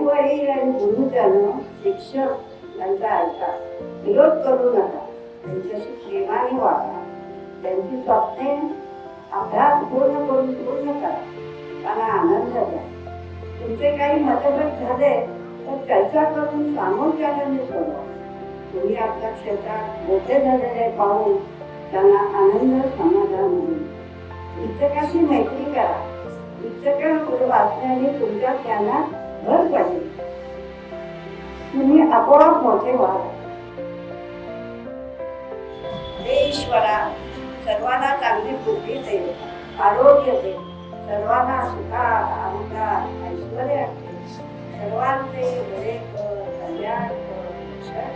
वडील आणि गुरुजन शिक्षक यांचा ऐका, विरोध करू नका, त्यांच्याशी प्रेमाने वागा, त्यांची स्वप्ने अभ्यास पूर्ण करा, त्यांना आनंद द्या. तुमचे काही मतभेद झाले तर चर्चा करून सामोपचाराने सोडवा. तुम्ही आपल्या क्षेत्रात मोठे झालेले पाहून त्यांना आनंद समाधान होईल. पुस्तकाशी मैत्री करा. पुस्तक वाचण्याने तुमच्या ज्ञानात भर पडेल. तुम्ही आपोआप मोठे व्हाल. हे ईश्वरा, सर्वांना चांगली बुद्धी दे, आरोग्य दे, सर्वांना सुखात आनंदात ऐश्वर्य दे, सर्वांचे बरे कर, कल्याण कर,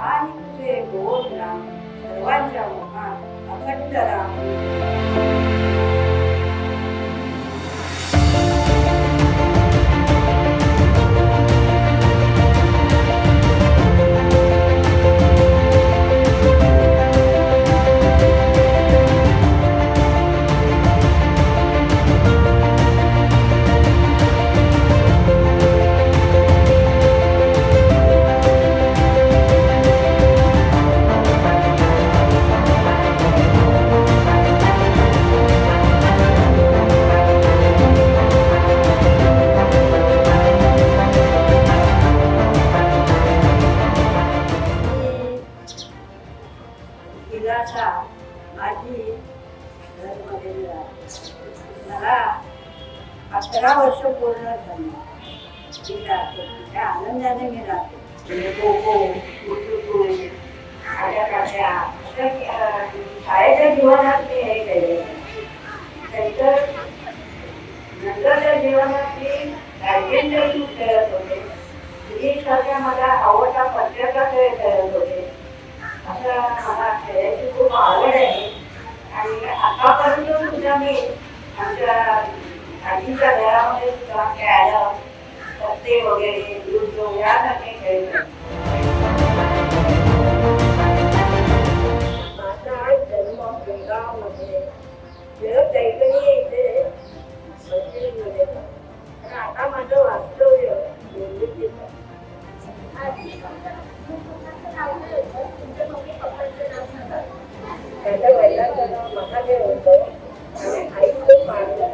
आणि तुझे गोड नाम सर्वांच्या मुखात अखंड राम. माझी मला 11 वर्ष पूर्ण झाली. मी राहते त्या आनंदाने मी राहते. शाळेच्या जीवनात मी हे केले. नंतरच्या जीवनात मी बॅडमिंटन खेळत होते. सारख्या मला आवडता पत्रिका खेळ खेळत होते. असं मला खेळायची खूप आवड आहे. आणि आतापर्यंत सुद्धा मी आमच्या आजीच्या घरामध्ये सुद्धा खेळायला पत्ते वगैरे लुडो यासारखे खेळतो. माझा जन्म बेळगावमध्ये दैवणी इथे मंदिरमध्ये आणि आता माझं वास्तव्य मुंबईत. त्याच्या वडिलांचं नाव महादेव होतं आणि आई खूप मानलं.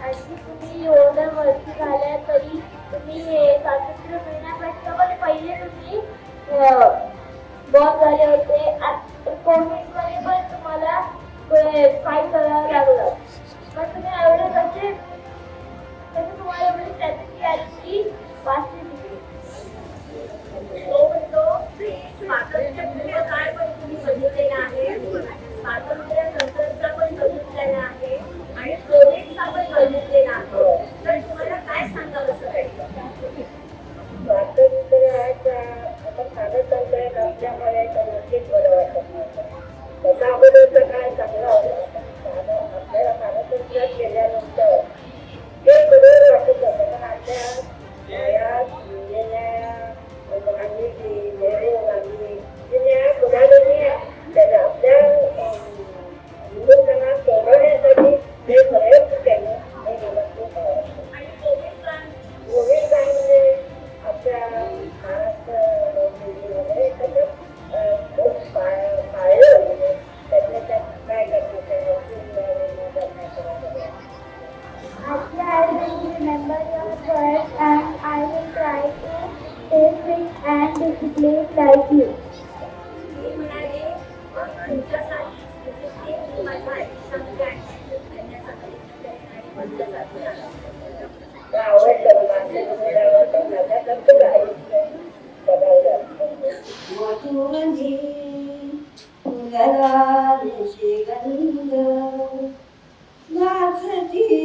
आणि तुम्ही एवढं वर्ष झाल्या तरी तुम्ही स्वातंत्र्य मिळण्यापेक्षा पण पहिले तुम्ही बॉस झाले होते. कोविडमध्ये पण तुम्हाला फाईट करावं लागलं. पण तुम्ही एवढे कसे तुम्हाला एवढी स्ट्रॅटेजी आली की वाचली तिथे. स्वातंत्र्य काळ पण तुम्ही बघितलेला आहे, स्वातंत्र्य नंतरचा पण बघितलेला आहे आणि कोविडचा पण बघितलेला आहे. तर तुम्हाला काय सांगावं असं वाटतं? स्वातंत्र्याचा आता स्वातंत्र्य नसल्यामुळे तर नक्कीच बरं वाटत नव्हतं. तसा अगोदरचा काळ चांगला होता. आपल्याला स्वातंत्र्य केल्यानंतर ते बरोबर वाटत होतं. पण आपल्या वयात गांधीजी, नेहरू गांधी या पुढाऱ्यांनी आपल्या हिंदुस्थानात सोडवण्यासाठी ते प्रयत्न केले. आणि कोविड काळमध्ये आपल्या महाराष्ट्र वगैरे त्याच्यात खूप पाहिलं म्हणजे त्याच्यात काय करण्याचं I will remember your words and I will try to stay fit and disciplined like you. मी म्हणाले तुमच्यासाठी डिसिप्लिन माझ्या आयुष्यामध्ये आवडलं माझ्या बघायला मधुवनी फुलला निशिगंध नाचती